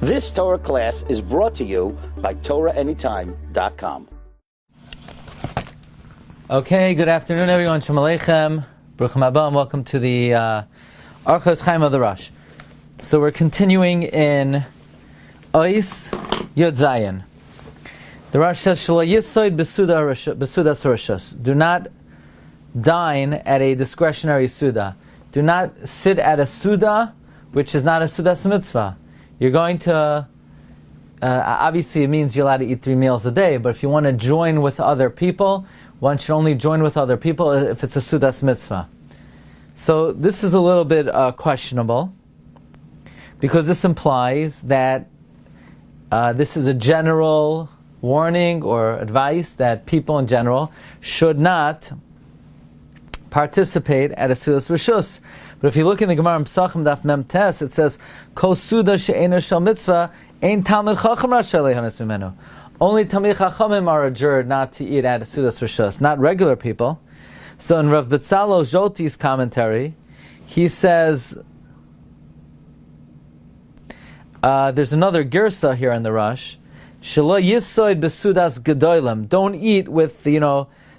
This Torah class is brought to you by TorahAnytime.com. Okay, good afternoon everyone. Shalom Aleichem. Baruchim haba, and welcome to the Orchos Chaim of the Rosh. So we're continuing in Ois Yod Zayin. The Rosh says, Shelo yisoid besudas Orchos. Do not dine at a discretionary suda. Do not sit at a suda which is not a sudas mitzvah. You're going to, obviously it means you're allowed to eat 3 meals a day, but if you want to join with other people, one should only join with other people if it's a sudas mitzvah. So this is a little bit questionable, because this implies that this is a general warning or advice that people in general should not participate at a sudas rishus. But if you look in the Gemara in Pesachim Daf Mem Tes, it says, "Kol suda she'ena shel mitzvah ein talmid chacham rasha lehanas mimenu." Only talmid chachamim are adjured not to eat at a sudas rishus, not regular people. So in Rav Betzalel Zolti's commentary, he says, there's another girsa here in the Rosh, Shelo yisoid besudas gedolim. Don't eat with,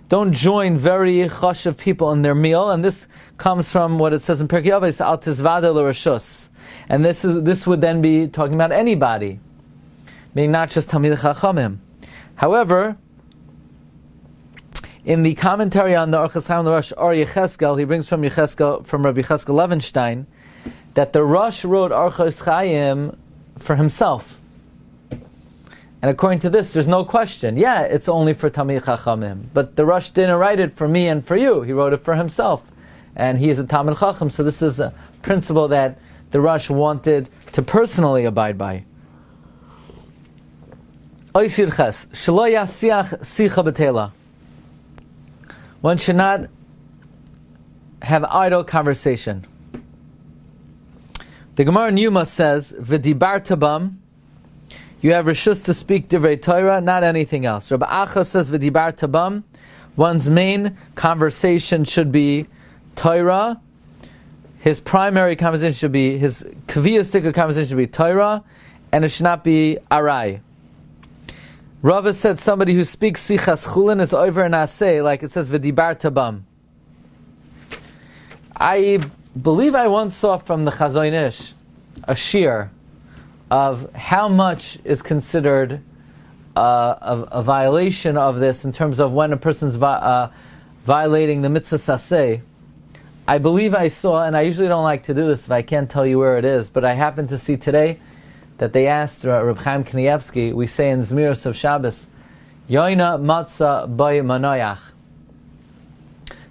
don't join very chashav people in their meal, and this comes from what it says in Pirkei Avos, al tizvada l'rashus, and this would then be talking about anybody, meaning not just Talmidei Chachamim. However, in the commentary on the Orchos Chaim Rosh Or Yecheskel, he brings from Rabbi Yecheskel Levenstein that the Rosh wrote Orchos Chaim for himself. And according to this, there's no question. Yeah, it's only for Talmidei Chachamim. But the Rosh didn't write it for me and for you. He wrote it for himself. And he is a Talmid Chacham, so this is a principle that the Rosh wanted to personally abide by. One should not have idle conversation. The Gemara in Yuma says, V'dibarta bam, you have reshus to speak divrei Torah, not anything else. Rabbi Acha says, V'dibarta bam, one's main conversation should be Torah. His primary conversation should be, his kviyastika conversation should be Torah, and it should not be arai. Rava said somebody who speaks sichas chulin is over an aseh, like it says v'dibarta bam. I believe I once saw from the Chazon Ish a shir of how much is considered a violation of this in terms of when a person's violating the mitzvah saseh. I believe I saw, and I usually don't like to do this if I can't tell you where it is, but I happened to see today that they asked Reb Chaim Kanievsky, we say in Zmiros of Shabbos, Yoina matzah bay manoyach.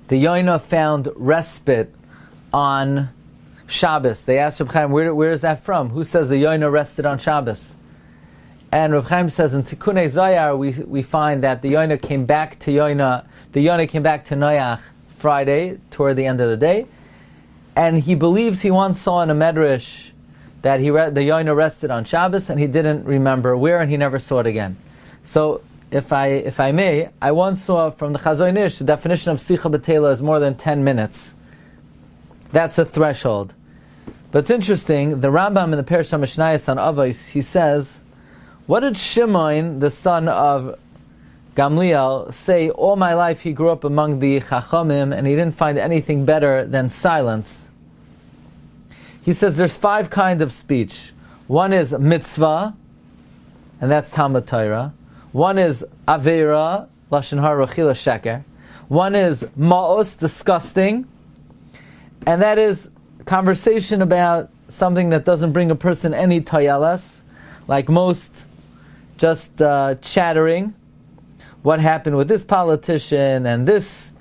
The Yoina found respite on Shabbos. They asked Reb Chaim, where is that from? Who says the Yoina rested on Shabbos? And Reb Chaim says in Tikkunei Zayar we find that the Yoina came back to Noyach Friday toward the end of the day, and he believes he once saw in a medrash that the Yoina rested on Shabbos, and he didn't remember where, and he never saw it again. So, if I may, I once saw from the Chazon Ish the definition of Sicha B'Teila is more than 10 minutes. That's a threshold. But it's interesting, the Rambam in the Perush HaMishnayos on Avos, he says, what did Shimon, the son of Gamliel, say? All my life he grew up among the Chachamim, and he didn't find anything better than silence. He says there's 5 kinds of speech. One is mitzvah, and that's Talmud Torah. One is aveira, lashon hara, chila, sheker. One is ma'os, disgusting, and that is conversation about something that doesn't bring a person any toyelas, like most just chattering. What happened with this politician and this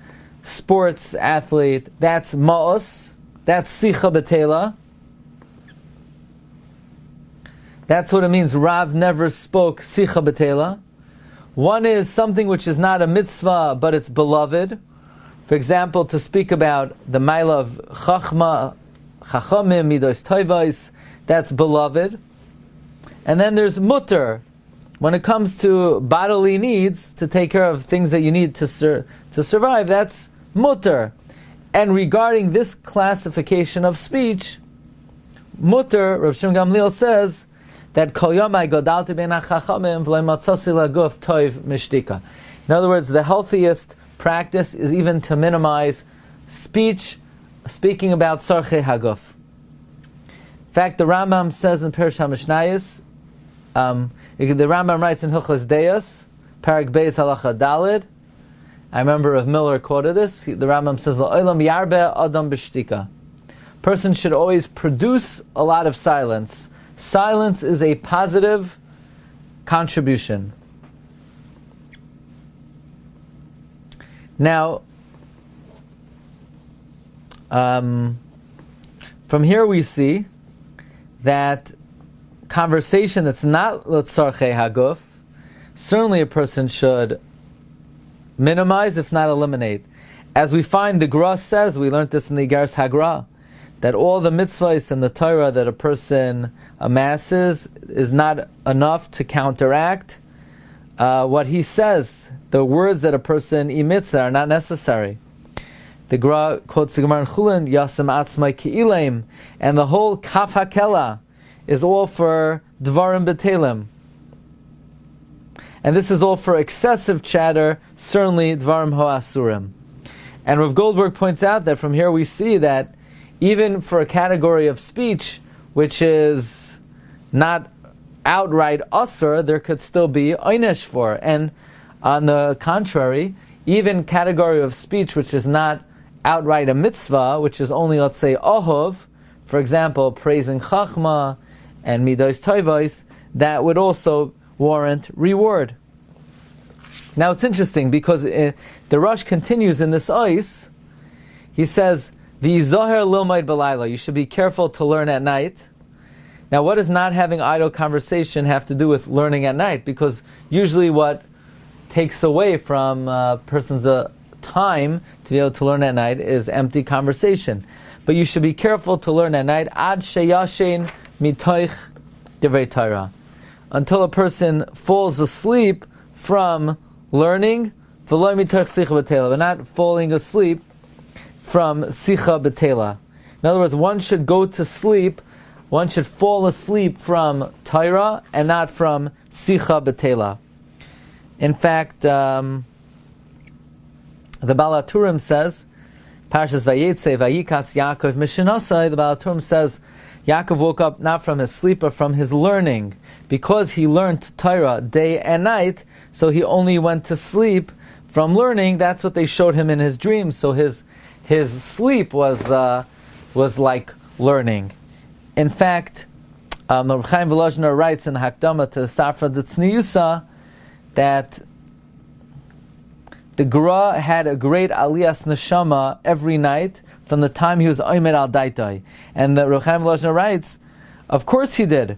sports athlete? That's ma'os. That's sicha b'teila. That's what it means. Rav never spoke sicha b'teila. One is something which is not a mitzvah, but it's beloved. For example, to speak about the maila of chachma, chachamim, midos toivos, that's beloved. And then there's mutter. When it comes to bodily needs, to take care of things that you need to survive, that's mutter. And regarding this classification of speech, mutter, Rav Shimon Gamliel says that kol yomai godalti bein hachachamim v'lo matzasi laguf toiv mishtika. In other words, the healthiest practice is even to minimize speaking about tzarchei haguf. In fact, the Rambam says in Perush HaMishnayos, the Rambam writes in Hilchos Deos, Parak Beis Halacha Dalid. I remember Rav Miller quoted this. The Rambam says, "La'olam yarbe adam b'shtika." Person should always produce a lot of silence. Silence is a positive contribution. Now, from here we see that conversation that's not l'tzarchei haguf, certainly a person should minimize, if not eliminate. As we find, the Gra says, we learned this in the Igeres Hagra, that all the mitzvahs and the Torah that a person amasses is not enough to counteract what he says, the words that a person emits that are not necessary. The Gra quotes the Gemara in Chulin, Yasem Atzmai Ki'ileim, and the whole Kaf HaKela is all for Dvarim B'Telem. And this is all for excessive chatter, certainly Dvarim Ho'asurim. And Rav Goldberg points out that from here we see that even for a category of speech which is not outright asur, there could still be oynesh for. And on the contrary, even category of speech which is not outright a mitzvah, which is only, let's say, ohov, for example, praising chachma and midos toivos, that would also warrant reward. Now it's interesting because the Rosh continues in this ice. He says, "V'yizoher lilmaid b'layla." You should be careful to learn at night. Now, what does not having idle conversation have to do with learning at night? Because usually, what takes away from a person's time to be able to learn at night is empty conversation. But you should be careful to learn at night ad sheyashin mitoich divrei Torah, until a person falls asleep from learning, v'lo mitoich sicha b'tela, but not falling asleep from sicha b'tela. In other words, one should go to sleep, one should fall asleep from Torah and not from sicha b'tela. In fact, the Baal HaTurim says, Parshas Vayetze Vayikas Yaakov Mishinasai, the Baal HaTurim says, Yaakov woke up not from his sleep but from his learning. Because he learned Torah day and night, so he only went to sleep from learning. That's what they showed him in his dreams. So his sleep was like learning. In fact, Rabbi Chaim Volozhiner writes in Hakdama to Safra D'Tzniusa that the Gra had a great aliyas neshama every night from the time he was Omer al Daitai. And the Rabbi Chaim Volozhiner writes, of course he did.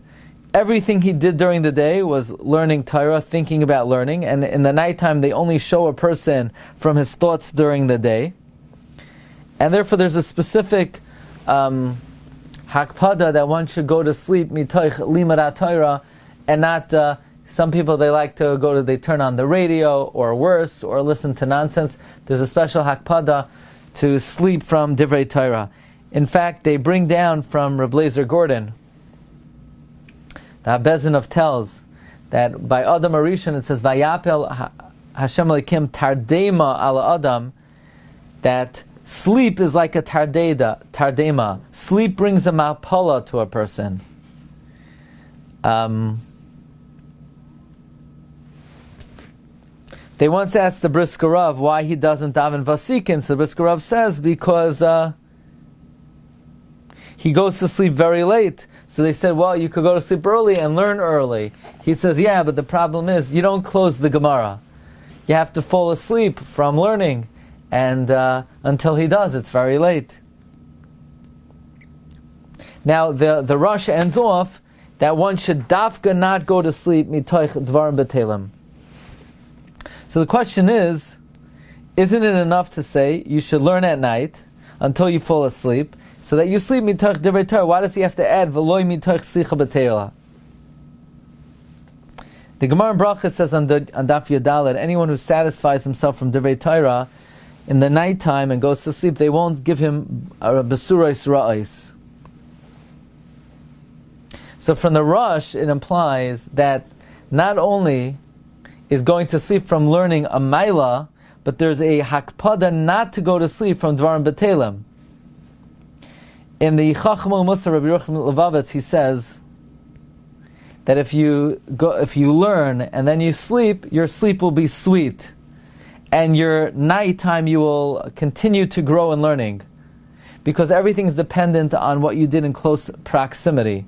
Everything he did during the day was learning Torah, thinking about learning, and in the nighttime they only show a person from his thoughts during the day. And therefore there's a specific hakpada that one should go to sleep mitoich limud Torah, and not some people they turn on the radio or worse, or listen to nonsense. There's a special hakpada to sleep from divrei Torah. In fact, they bring down from Reb Eliezer Gordon, the Bezin of tells that by Adam Arishon it says Vayapel Hashem Elokim Tardema ala Adam, that sleep is like a tardema. Sleep brings a mapala to a person. They once asked the Brisker Rav why he doesn't daven Vasikin. So the Brisker Rav says because he goes to sleep very late. So they said, well, you could go to sleep early and learn early. He says, yeah, but the problem is you don't close the Gemara. You have to fall asleep from learning. And until he does, it's very late. Now, the Rosh ends off that one should dafka not go to sleep mitoich dvarim b'telem. So the question is, isn't it enough to say you should learn at night until you fall asleep, so that you sleep mitoich divrei Torah? Why does he have to add v'loi mitoich sicha b'teila? The Gemara in Bracha says on Daf Yadalet, anyone who satisfies himself from divrei Torah in the nighttime and goes to sleep, they won't give him a besurais ra'is. So from the Rosh, it implies that not only is going to sleep from learning a Maila, but there's a Hakpada not to go to sleep from Dvarim B'Telem. In the Chachma Musa Rabbi Yochanan Levavitz, he says that if you learn and then you sleep, your sleep will be sweet, and your nighttime you will continue to grow in learning, because everything's dependent on what you did in close proximity.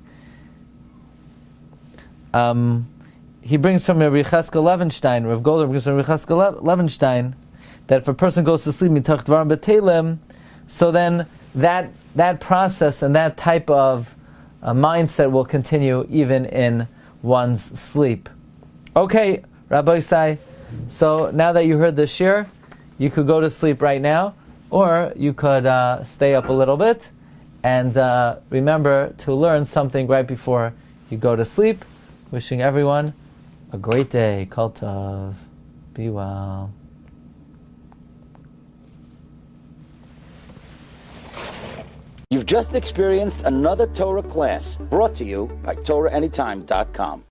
He brings from Rabbi Cheskel Levenstein, Rav Golder brings from Rabbi Cheskel Levenstein, that if a person goes to sleep mitach dvarim b'telem, so then that process and that type of mindset will continue even in one's sleep. Okay, Rabbi Isai, so now that you heard the shir, you could go to sleep right now, or you could stay up a little bit, and remember to learn something right before you go to sleep. Wishing everyone a great day. Kol tov. Be well. You've just experienced another Torah class brought to you by TorahAnytime.com.